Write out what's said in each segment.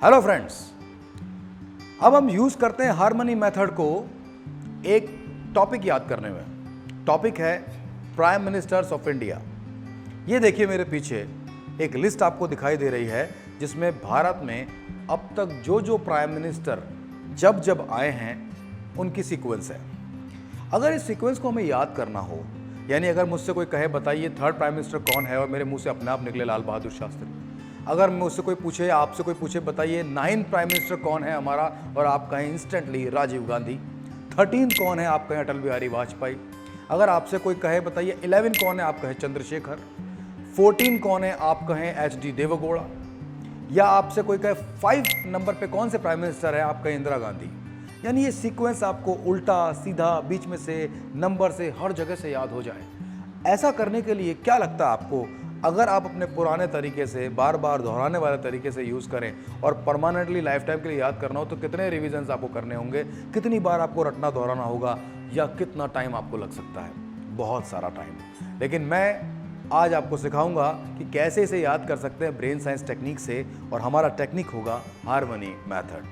Hello friends, अब हम use करते हैं हार्मनी मेथड को एक टॉपिक याद करने में। टॉपिक है प्राइम मिनिस्टर्स ऑफ इंडिया। ये देखिए मेरे पीछे एक लिस्ट आपको दिखाई दे रही है जिसमें भारत में अब तक जो प्राइम मिनिस्टर जब जब आए हैं उनकी सीक्वेंस है। अगर इस सीक्वेंस को हमें याद करना हो, यानी अगर मुझसे कोई कहे बताइए थर्ड प्राइम मिनिस्टर कौन है, और मेरे मुंह से अपने आप निकले लाल बहादुर शास्त्री। अगर मुझसे कोई पूछे, आपसे कोई पूछे बताइए 9 प्राइम मिनिस्टर कौन है हमारा, और आप कहें इंस्टेंटली राजीव गांधी। 13 कौन है, आप कहें अटल बिहारी वाजपेयी। अगर आपसे कोई कहे बताइए 11 कौन है, आप कहें चंद्रशेखर। 14 कौन है, आप कहें एच.डी. देवेगौड़ा। या आपसे कोई कहे 5 नंबर पे कौन से प्राइम मिनिस्टर है, आप कहें इंदिरा गांधी। यानी ये सीक्वेंस आपको उल्टा सीधा बीच में से नंबर से हर जगह से याद हो जाए। ऐसा करने के लिए क्या लगता है आपको, अगर आप अपने पुराने तरीके से बार बार दोहराने वाले तरीके से यूज़ करें और परमानेंटली लाइफ टाइम के लिए याद करना हो, तो कितने रिविजन्स आपको करने होंगे, कितनी बार आपको रटना दोहराना होगा, या कितना टाइम आपको लग सकता है? बहुत सारा टाइम। लेकिन मैं आज आपको सिखाऊंगा कि कैसे इसे याद कर सकते हैं ब्रेन साइंस टेक्निक से, और हमारा टेक्निक होगा हार्मनी मेथड।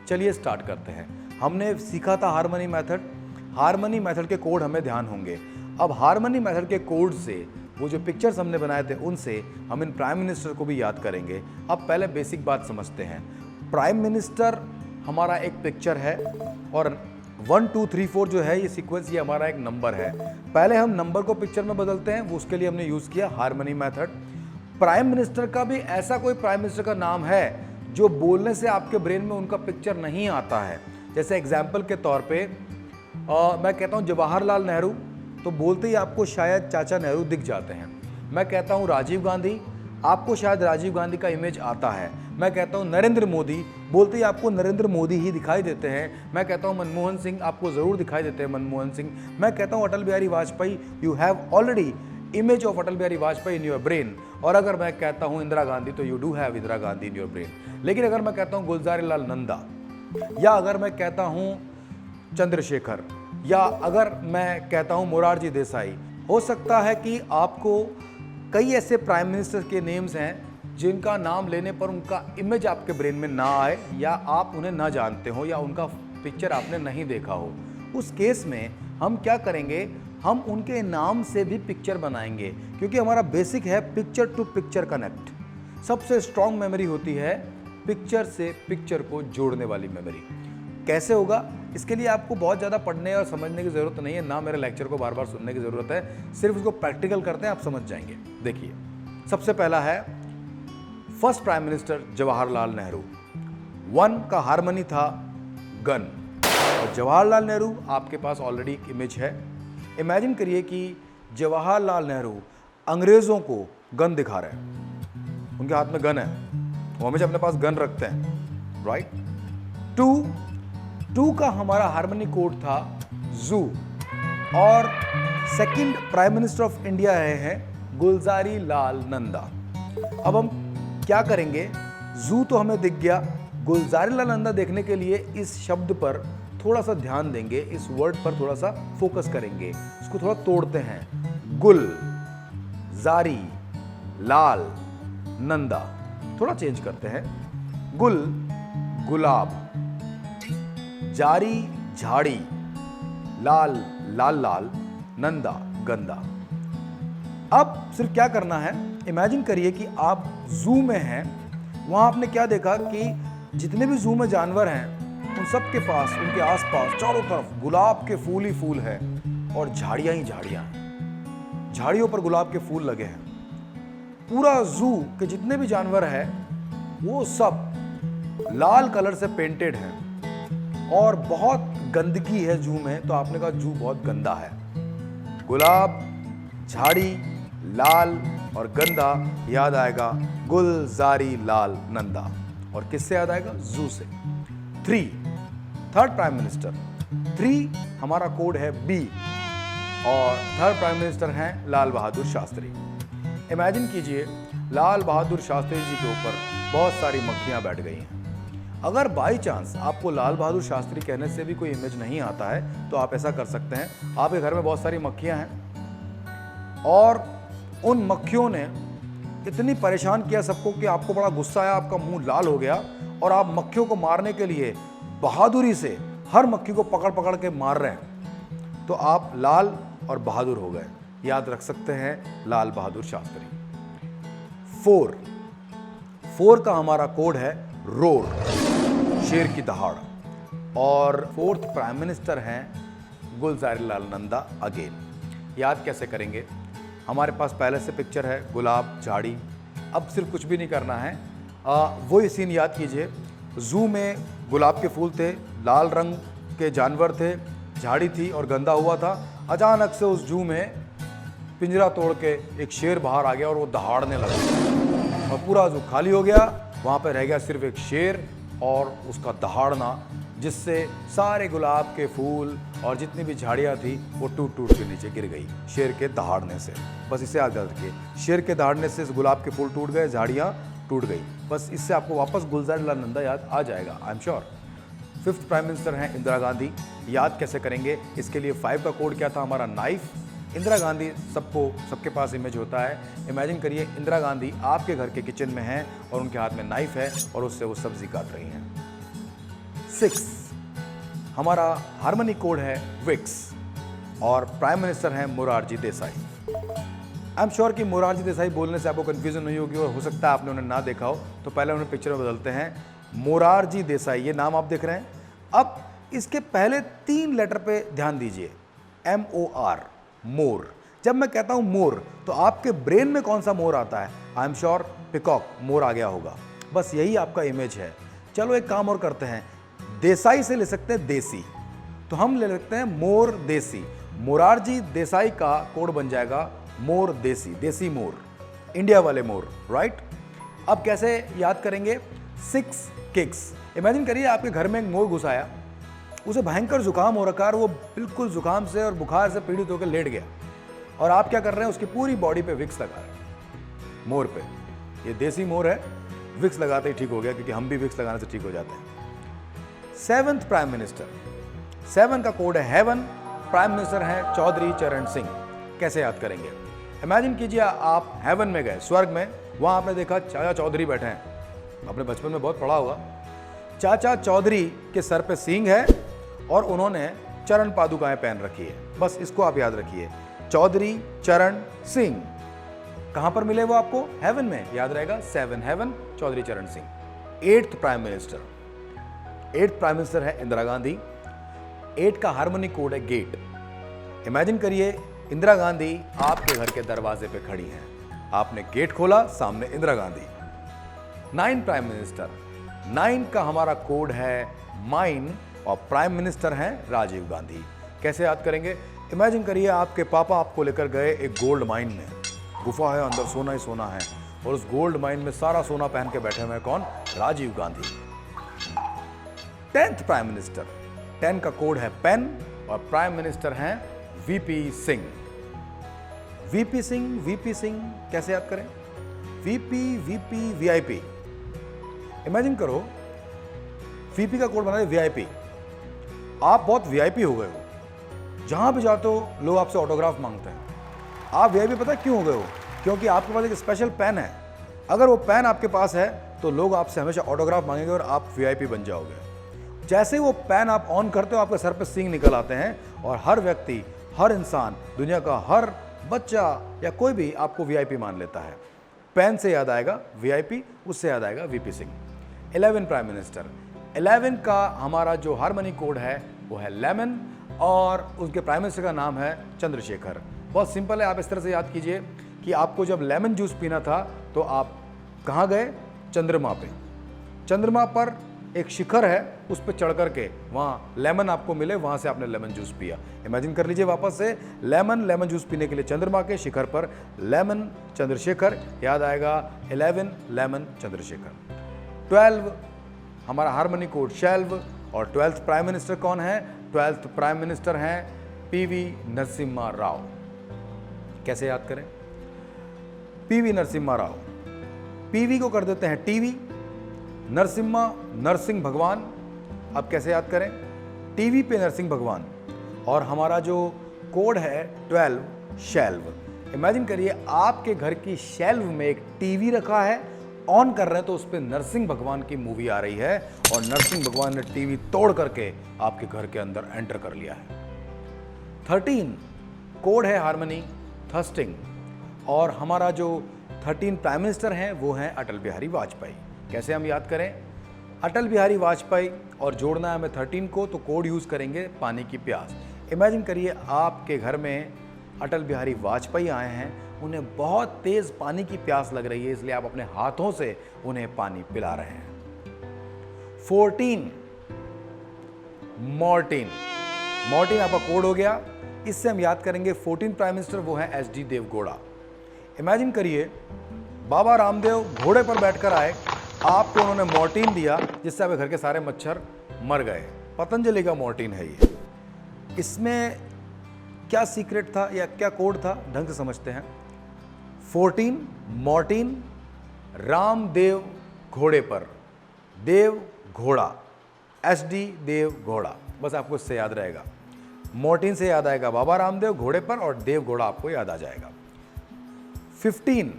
चलिए स्टार्ट करते हैं। हमने सीखा था हार्मनी मेथड। हार्मनी मेथड के कोड हमें ध्यान होंगे। अब हार्मनी मेथड के कोड से वो जो पिक्चर्स हमने बनाए थे उनसे हम इन प्राइम मिनिस्टर को भी याद करेंगे। अब पहले बेसिक बात समझते हैं। प्राइम मिनिस्टर हमारा एक पिक्चर है, और 1 2 3 4 जो है ये सीक्वेंस, ये हमारा एक नंबर है। पहले हम नंबर को पिक्चर में बदलते हैं, वो उसके लिए हमने यूज़ किया हार्मनी मेथड। प्राइम मिनिस्टर का भी ऐसा कोई प्राइम मिनिस्टर का नाम है जो बोलने से आपके ब्रेन में उनका पिक्चर नहीं आता है। जैसे एग्जाम्पल के तौर पे मैं कहता हूँ जवाहरलाल नेहरू, तो बोलते ही आपको शायद चाचा नेहरू दिख जाते हैं। मैं कहता हूँ राजीव गांधी, आपको शायद राजीव गांधी का इमेज आता है। मैं कहता हूँ नरेंद्र मोदी, बोलते ही आपको नरेंद्र मोदी ही दिखाई देते हैं। मैं कहता हूँ मनमोहन सिंह, आपको ज़रूर दिखाई देते हैं मनमोहन सिंह। मैं कहता हूँ Atal Bihari Vajpayee, you have already image of Atal Bihari Vajpayee in your brain. और अगर मैं कहता हूँ इंदिरा गांधी, तो you do have Indira Gandhi in your brain. लेकिन अगर मैं कहता हूँ गुलजारी लाल नंदा, या अगर मैं कहता हूँ चंद्रशेखर, या अगर मैं कहता हूँ मोरारजी देसाई, हो सकता है कि आपको कई ऐसे प्राइम मिनिस्टर के नेम्स हैं जिनका नाम लेने पर उनका इमेज आपके ब्रेन में ना आए, या आप उन्हें ना जानते हो, या उनका पिक्चर आपने नहीं देखा हो। उस केस में हम क्या करेंगे, हम उनके नाम से भी पिक्चर बनाएंगे, क्योंकि हमारा बेसिक है पिक्चर टू पिक्चर कनेक्ट। सबसे स्ट्रॉन्ग मेमोरी होती है पिक्चर से पिक्चर को जोड़ने वाली मेमोरी। कैसे होगा, इसके लिए आपको बहुत ज़्यादा पढ़ने और समझने की ज़रूरत नहीं है, ना मेरे लेक्चर को बार बार सुनने की ज़रूरत है। सिर्फ उसको प्रैक्टिकल करते हैं, आप समझ जाएंगे। देखिए, सबसे पहला है first prime minister Jawaharlal Nehru. 1 का हार्मनी था गन, और जवाहरलाल नेहरू आपके पास ऑलरेडी एक इमेज है। इमेजिन करिए कि जवाहरलाल नेहरू अंग्रेज़ों को गन दिखा रहे हैं, उनके हाथ में गन है, वो हमेशा अपने पास गन रखते हैं, राइट। 2 का हमारा हार्मनी कोड था जू, और second prime minister of India हैं गुलजारी लाल नंदा। अब हम क्या करेंगे, जू तो हमें दिख गया, गुलजारी लाल नंदा देखने के लिए इस शब्द पर थोड़ा सा ध्यान देंगे, इस वर्ड पर थोड़ा सा फोकस करेंगे, इसको थोड़ा तोड़ते हैं। गुल, जारी, लाल, नंदा, थोड़ा चेंज करते हैं। गुल गुलाब, जारी झाड़ी, लाल लाल लाल, नंदा गंदा। अब सिर्फ क्या करना है, इमेजिन करिए कि आप जू में हैं। वहां आपने क्या देखा कि जितने भी जू में जानवर हैं उन सब के पास, उनके आसपास चारों तरफ गुलाब के फूल ही फूल है, और झाड़ियां ही झाड़ियां हैं। झाड़ियों पर गुलाब के फूल लगे हैं। पूरा जू के जितने भी जानवर हैं वो सब लाल कलर से पेंटेड है, और बहुत गंदगी है जू में। तो आपने कहा जू बहुत गंदा है। गुलाब, झाड़ी, लाल और गंदा, याद आएगा गुलजारी लाल नंदा। और किससे याद आएगा, जू से। 3 थर्ड प्राइम मिनिस्टर, 3 हमारा कोड है बी, और थर्ड प्राइम मिनिस्टर हैं लाल बहादुर शास्त्री। इमेजिन कीजिए लाल बहादुर शास्त्री जी के ऊपर बहुत सारी मक्खियां बैठ गई हैं। अगर बाई चांस आपको लाल बहादुर शास्त्री कहने से भी कोई इमेज नहीं आता है, तो आप ऐसा कर सकते हैं, आपके घर में बहुत सारी मक्खियां हैं, और उन मक्खियों ने इतनी परेशान किया सबको कि आपको बड़ा गुस्सा आया, आपका मुंह लाल हो गया और आप मक्खियों को मारने के लिए बहादुरी से हर मक्खी को पकड़ पकड़ के मार रहे हैं, तो आप लाल और बहादुर हो गए। याद रख सकते हैं लाल बहादुर शास्त्री। 4 का हमारा कोड है रोर, शेर की दहाड़। और 4th प्राइम मिनिस्टर हैं गुलजारीलाल नंदा अगेन। याद कैसे करेंगे? हमारे पास पहले से पिक्चर है, गुलाब, झाड़ी। अब सिर्फ कुछ भी नहीं करना है, वही सीन याद कीजिए। जू में गुलाब के फूल थे, लाल रंग के जानवर थे, झाड़ी थी और गंदा हुआ था। अचानक से उस जू में पिंजरा तोड़ के एक शेर बाहर आ गया और वो दहाड़ने लगा और पूरा जू खाली हो गया। वहाँ पे रह गया सिर्फ एक शेर और उसका दहाड़ना, जिससे सारे गुलाब के फूल और जितनी भी झाड़ियाँ थी वो टूट टूट के नीचे गिर गई शेर के दहाड़ने से। बस इसे याद रखिए, शेर के दहाड़ने से गुलाब के फूल टूट गए, झाड़ियाँ टूट गई। बस इससे आपको वापस गुलजारीलाल नंदा याद आ जाएगा, आई am sure. 5th prime minister हैं इंदिरा गांधी। याद कैसे करेंगे? इसके लिए 5 का कोड क्या था हमारा? नाइफ। इंदिरा गांधी सबके पास इमेज होता है। इमेजिन करिए इंदिरा गांधी आपके घर के किचन में हैं और उनके हाथ में नाइफ है और उससे वो सब्जी काट रही हैं। 6 हमारा हार्मनी कोड है विक्स और प्राइम मिनिस्टर हैं मोरारजी देसाई। आई एम श्योर कि मोरारजी देसाई बोलने से आपको कंफ्यूजन नहीं होगी और हो सकता है आपने उन्हें ना देखा हो, तो पहले उन्हें पिक्चर में बदलते हैं। मोरारजी देसाई, ये नाम आप देख रहे हैं। अब इसके पहले 3 लेटर पे ध्यान दीजिए, MOR, मोर। जब मैं कहता हूं मोर तो आपके ब्रेन में कौन सा मोर आता है? आई एम श्योर पिकॉक, मोर आ गया होगा। बस यही आपका इमेज है। चलो एक काम और करते हैं, देसाई से ले सकते हैं देसी, तो हम ले सकते हैं मोर देसी। मोरारजी देसाई का कोड बन जाएगा मोर देसी, देसी मोर, इंडिया वाले मोर, राइट। अब कैसे याद करेंगे? 6 किक्स। इमेजिन करिए आपके घर में एक मोर घुस आया, उसे भयंकर जुकाम हो रखा है, वो बिल्कुल जुकाम से और बुखार से पीड़ित होकर लेट गया और आप क्या कर रहे हैं? उसकी पूरी बॉडी पे विक्स लगा रहे हैं मोर पे। ये देसी मोर है, विक्स लगाते ही ठीक हो गया, क्योंकि हम भी विक्स लगाने से ठीक हो जाते हैं। 7th प्राइम मिनिस्टर, 7 का कोड है हेवन। प्राइम मिनिस्टर हैं चौधरी चरण सिंह। कैसे याद करेंगे? इमेजिन कीजिए आप हेवन में गए, स्वर्ग में, वहां आपने देखा चाचा चौधरी बैठे हैं, आपने बचपन में बहुत पढ़ा होगा। चाचा चौधरी के सर पे सींग है और उन्होंने चरण पादुकाएं पहन रखी है। बस इसको आप याद रखिए, चौधरी चरण सिंह। कहां पर मिले वो आपको? हेवन में, याद रहेगा। 7 haven, Chaudhary Charan Singh. 8th prime minister, 8th prime minister है इंदिरा गांधी। 8 का हार्मनी कोड है गेट। इमेजिन करिए इंदिरा गांधी आपके घर के दरवाजे पे खड़ी हैं, आपने गेट खोला, सामने इंदिरा गांधी। 9 प्राइम मिनिस्टर, 9 का हमारा कोड है माइन और प्राइम मिनिस्टर हैं राजीव गांधी। कैसे याद करेंगे? इमेजिन करिए आपके पापा आपको लेकर गए एक गोल्ड माइन में, गुफा है, अंदर सोना ही सोना है, और उस गोल्ड माइन में सारा सोना पहन के बैठे हुए हैं कौन? Rajiv Gandhi. 10th prime minister, 10 का कोड है पेन और प्राइम मिनिस्टर हैं VP Singh. VP Singh, VP Singh कैसे याद करें? VP VIP. इमेजिन करो वीपी का कोड बना है वीआईपी। आप बहुत वीआईपी हो गए हो, जहां भी जाते हो लोग आपसे ऑटोग्राफ मांगते हैं। आप वीआईपी पता क्यों हो गए हो? क्योंकि आपके पास एक स्पेशल पेन है। अगर वो पेन आपके पास है तो लोग आपसे हमेशा ऑटोग्राफ मांगेंगे और आप वीआईपी बन जाओगे। जैसे वो पेन आप ऑन करते हो, आपके सर पे सींग निकल आते हैं और हर व्यक्ति, हर इंसान, दुनिया का हर बच्चा या कोई भी आपको वीआईपी मान लेता है। पेन से याद आएगा वीआईपी, उससे याद आएगा वीपी सिंह। 11 प्राइम मिनिस्टर, 11 का हमारा जो हार्मनी कोड है वो है लेमन और उनके प्राइम मिनिस्टर का नाम है चंद्रशेखर। बहुत सिंपल है, आप इस तरह से याद कीजिए कि आपको जब लेमन जूस पीना था तो आप कहाँ गए? चंद्रमा पे। चंद्रमा पर एक शिखर है, उस पर चढ़ करके वहाँ लेमन आपको मिले, वहाँ से आपने लेमन जूस पिया। इमेजिन कर लीजिए वापस से, लेमन जूस पीने के लिए चंद्रमा के शिखर पर लेमन चंद्रशेखर, याद आएगा 11 लेमन चंद्रशेखर। 12 हमारा हार्मनी कोड शेल्व और 12th प्राइम मिनिस्टर कौन है? 12th प्राइम मिनिस्टर हैं पीवी नरसिम्हा राव। कैसे याद करें? पीवी नरसिम्हा राव। पीवी को कर देते हैं टीवी, नरसिम्हा नरसिंह भगवान। अब कैसे याद करें? टीवी पे नरसिंह भगवान। और हमारा जो कोड है 12 शेल्व। इमेजिन करिए आपके घर की शेल्फ में एक टीवी रखा है, ऑन कर रहे हैं तो उस पर नरसिंह भगवान की मूवी आ रही है और नरसिंह भगवान ने टीवी तोड़ करके आपके घर के अंदर एंटर कर लिया है। 13 कोड है हार्मनी थर्स्टिंग, और हमारा जो 13 प्राइम मिनिस्टर हैं वो हैं अटल बिहारी वाजपेयी। कैसे हम याद करें? अटल बिहारी वाजपेयी और जोड़ना है हमें 13 को, तो कोड यूज़ करेंगे पानी की प्यास। इमेजिन करिए आपके घर में अटल बिहारी वाजपेयी आए हैं, उन्हें बहुत तेज़ पानी की प्यास लग रही है, इसलिए आप अपने हाथों से उन्हें पानी पिला रहे हैं। 14 मॉर्टिन, मॉर्टिन आपका कोड हो गया। इससे हम याद करेंगे 14 प्राइम मिनिस्टर वो हैं एच.डी. देवगौड़ा। इमेजिन करिए बाबा रामदेव घोड़े पर बैठकर आए, आपको उन्होंने मॉर्टिन दिया जिससे आपके घर के सारे मच्छर मर गए। पतंजलि का मॉर्टिन है ये। इसमें क्या सीक्रेट था या क्या कोड था, ढंग से समझते हैं। 14 मॉर्टिन, रामदेव घोड़े पर, देव घोड़ा, एच.डी. देव घोड़ा, बस आपको इससे याद रहेगा। मॉर्टिन से याद आएगा बाबा रामदेव घोड़े पर और देव घोड़ा आपको याद आ जाएगा। 15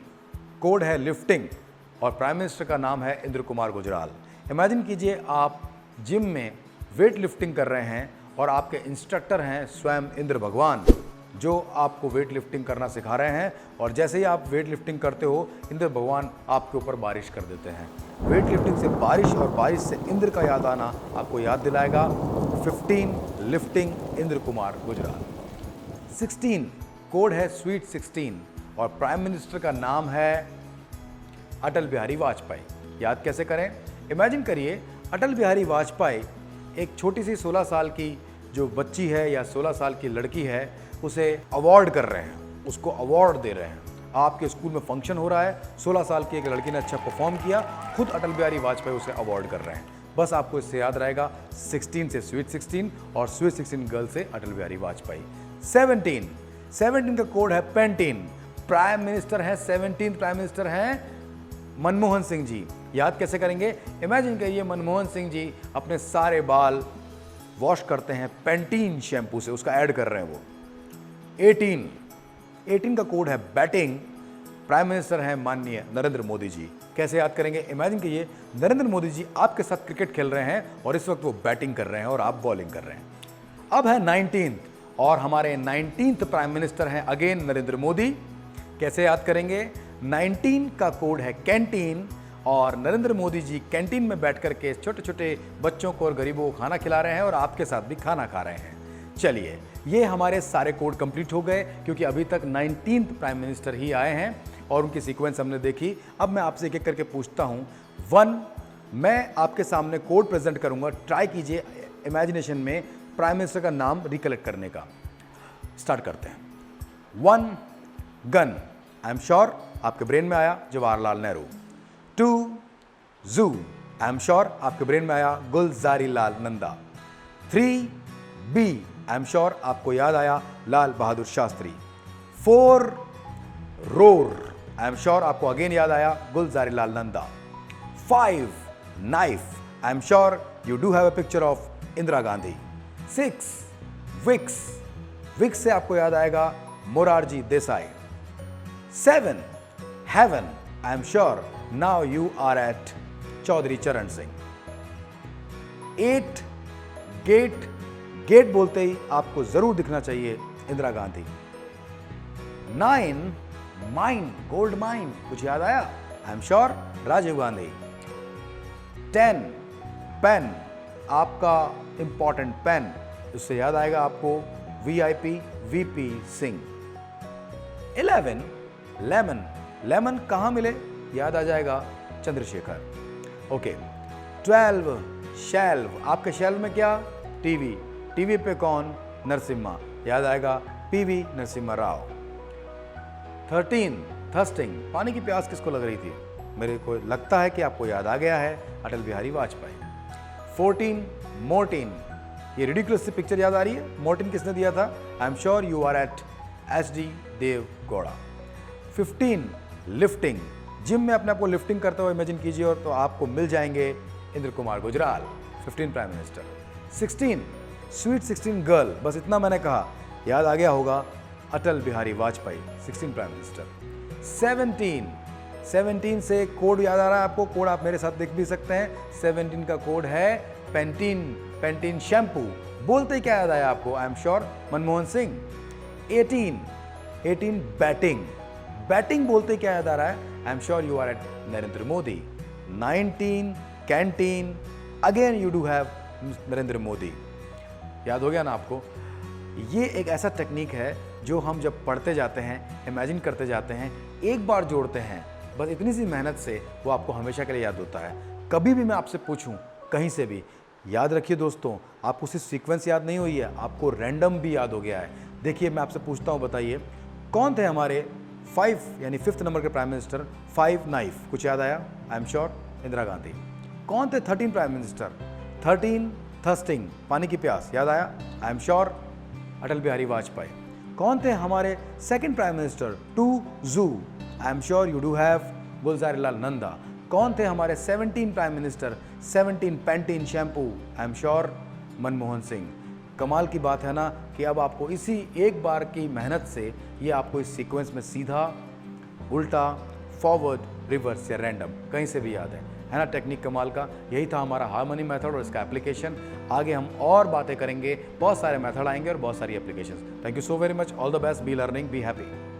कोड है लिफ्टिंग और प्राइम मिनिस्टर का नाम है इंद्र कुमार गुजराल। इमेजिन कीजिए आप जिम में वेट लिफ्टिंग कर रहे हैं और आपके इंस्ट्रक्टर हैं स्वयं इंद्र भगवान, जो आपको वेट लिफ्टिंग करना सिखा रहे हैं, और जैसे ही आप वेट लिफ्टिंग करते हो इंद्र भगवान आपके ऊपर बारिश कर देते हैं। वेट लिफ्टिंग से बारिश और बारिश से इंद्र का याद आना आपको याद दिलाएगा। 15 लिफ्टिंग इंद्र कुमार गुजराल। 16 कोड है स्वीट 16 और प्राइम मिनिस्टर का नाम है अटल बिहारी वाजपेयी। याद कैसे करें? इमेजिन करिए अटल बिहारी वाजपेयी एक छोटी सी 16 साल की जो बच्ची है या 16 साल की लड़की है, उसे अवार्ड कर रहे हैं, उसको अवार्ड दे रहे हैं। आपके स्कूल में फंक्शन हो रहा है, 16 साल की एक लड़की ने अच्छा परफॉर्म किया, खुद अटल बिहारी वाजपेयी उसे अवार्ड कर रहे हैं। बस आपको इससे याद रहेगा 16 से स्वीट 16 और स्वीट 16 गर्ल से अटल बिहारी वाजपेयी। 17 का कोड है पेंटीन। प्राइम मिनिस्टर हैं 17 प्राइम मिनिस्टर हैं मनमोहन सिंह जी। याद कैसे करेंगे? इमेजिन करिए मनमोहन सिंह जी अपने सारे बाल वॉश करते हैं पेंटीन शैम्पू से, उसका ऐड कर रहे हैं वो। 18 का कोड है बैटिंग। प्राइम मिनिस्टर हैं माननीय नरेंद्र मोदी जी। कैसे याद करेंगे? इमेजिन कीजिए नरेंद्र मोदी जी आपके साथ क्रिकेट खेल रहे हैं और इस वक्त वो बैटिंग कर रहे हैं और आप बॉलिंग कर रहे हैं। अब है 19 और हमारे 19 प्राइम मिनिस्टर हैं अगेन नरेंद्र मोदी। कैसे याद करेंगे? 19 का कोड है कैंटीन और नरेंद्र मोदी जी कैंटीन में बैठ कर के छोटे छोटे बच्चों को और गरीबों को खाना खिला रहे हैं और आपके साथ भी खाना खा रहे हैं। चलिए, ये हमारे सारे कोड कंप्लीट हो गए क्योंकि अभी तक 19 प्राइम मिनिस्टर ही आए हैं और उनकी सीक्वेंस हमने देखी। अब मैं आपसे एक एक करके पूछता हूँ। 1 मैं आपके सामने कोड प्रेजेंट करूँगा, ट्राई कीजिए इमेजिनेशन में प्राइम मिनिस्टर का नाम रिकलेक्ट करने का। स्टार्ट करते हैं। 1 गन, आई एम श्योर आपके ब्रेन में आया Jawaharlal Nehru. 2 zoo, I am sure आपके ब्रेन में आया Gulzari Lal Nanda. 3 bee, I am sure आपको याद आया Lal Bahadur Shastri. 4 roar, I am sure आपको अगेन याद आया Gulzari Lal Nanda. 5 knife, I am sure you do have a picture of Indira Gandhi. 6 Vicks, Vicks से आपको याद आएगा Morarji Desai. 7 heaven, I am sure now you are at Chaudhary Charan Singh. 8 gate, gate बोलते ही आपको जरूर दिखना चाहिए Indira Gandhi. 9 mine, gold mine, कुछ याद आया? I am sure Rajiv Gandhi. 10 pen, आपका इंपॉर्टेंट पेन, उससे याद आएगा आपको VIP VP Singh. 11 lemon, lemon कहां मिले? याद आ जाएगा चंद्रशेखर। ओके। 12 शेल्व, आपके शेल्व में क्या? टीवी, टीवी पे कौन? नरसिम्हा, याद आएगा पीवी नरसिम्हा राव। 13 थर्स्टिंग, पानी की प्यास किसको लग रही थी? मेरे को लगता है कि आपको याद आ गया है अटल बिहारी वाजपेयी। 14 मोर्टिन, ये रिडिकुलस सी पिक्चर याद आ रही है? मोर्टिन किसने दिया था? I am sure you are at H D. Deve Gowda. 15 lifting, gym में अपने आप को लिफ्टिंग करते हुए इमेजिन कीजिए और तो आपको मिल जाएंगे Indra Kumar Gujral, 15 prime minister. 16 sweet 16 girl, बस इतना मैंने कहा, याद आ गया होगा अटल बिहारी वाजपेयी 16 प्राइम मिनिस्टर। 17 से कोड याद आ रहा है आपको? कोड आप मेरे साथ देख भी सकते हैं। 17 का कोड है पेंटीन शैम्पू। बोलते ही क्या याद आया आपको? I am sure Manmohan Singh. 18 batting बोलते क्या याद आ रहा है? I am sure you are at Narendra Modi. 19 canteen, again you do have Narendra Modi. याद हो गया ना आपको? ये एक ऐसा टेक्निक है जो हम जब पढ़ते जाते हैं, इमेजिन करते जाते हैं, एक बार जोड़ते हैं, बस इतनी सी मेहनत से वो आपको हमेशा के लिए याद होता है। कभी भी मैं आपसे पूछूं कहीं से भी, याद रखिए दोस्तों, आपको सिर्फ सीक्वेंस याद नहीं हुई है, आपको रैंडम भी याद हो गया है। देखिए मैं आपसे पूछता हूं, बताइए कौन थे हमारे 5 यानी 5th नंबर के प्राइम मिनिस्टर? 5 नाइफ, कुछ याद आया? I am sure Indira Gandhi. कौन थे 13 प्राइम मिनिस्टर? 13 थर्स्टिंग, पानी की प्यास, याद आया? I am sure Atal Bihari Vajpayee. कौन थे हमारे 2nd prime minister? 2 zoo, I am sure you do have Gulzarilal Nanda. कौन थे हमारे 17 prime minister? 17 Pantene shampoo, I am sure Manmohan Singh. कमाल की बात है ना कि अब आपको इसी एक बार की मेहनत से ये आपको इस सीक्वेंस में सीधा, उल्टा, फॉरवर्ड, रिवर्स या रैंडम कहीं से भी याद है ना? टेक्निक कमाल का। यही था हमारा हार्मनी मेथड और इसका एप्लीकेशन। आगे हम और बातें करेंगे, बहुत सारे मेथड आएंगे और बहुत सारी applications. Thank you so very much, all the best, be learning, be happy.